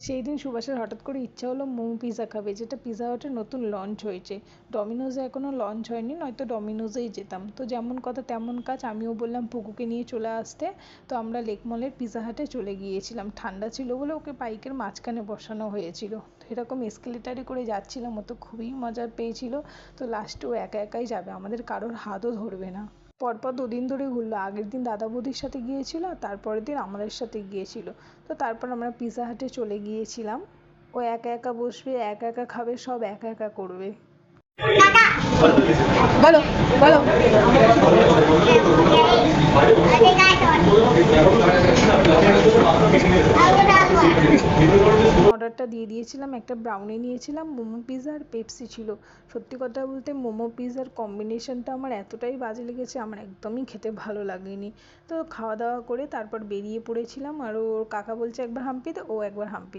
সেই দিন সুভাষের হঠাৎ করে ইচ্ছা হলো মোমো পিৎজা খাবে, যেটা পিৎজা হাটের নতুন লঞ্চ হয়েছে। ডমিনোজে এখনও লঞ্চ হয়নি, নয়তো ডমিনোজেই যেতাম। তো যেমন কথা তেমন কাজ, আমিও বললাম পুকুকে নিয়ে চলে আসতে। তো আমরা লেক মলের পিৎজা হাটে চলে গিয়েছিলাম। ঠান্ডা ছিল বলে ওকে বাইকের মাঝখানে বসানো হয়েছিল। তো এরকম এসকেলেটারে করে যাচ্ছিলাম, ও তো খুবই মজা পেয়েছিল। তো লাস্টে ও একা একাই যাবে, আমাদের কারোর হাতও ধরবে না। পরপর দুদিন ধরে ঘুরলো, আগের দিন দাদা বৌদির সাথে গিয়েছিল আর তারপরের দিন আমাদের সাথে গিয়েছিল। তো তারপর আমরা পিৎজা হাটে চলে গিয়েছিলাম। ও একা একা বসবে, একা একা খাবে, সব একা একা করবে। বলো বলো। অর্ডারটা দিয়ে দিয়েছিলাম, একটা ব্রাউনি নিয়েছিলাম, মোমো পিৎজা আর পেপসি ছিল। সত্যি কথা বলতে মোমো পিৎজার কম্বিনেশনটা আমার এতটাই বাজে লেগেছে, আমার একদমই খেতে ভালো লাগেনি। তো খাওয়া দাওয়া করে তারপর বেরিয়ে পড়েছিলাম, আর ওর কাকা বলছে একবার হাম্পি দে, ও একবার হাম্পি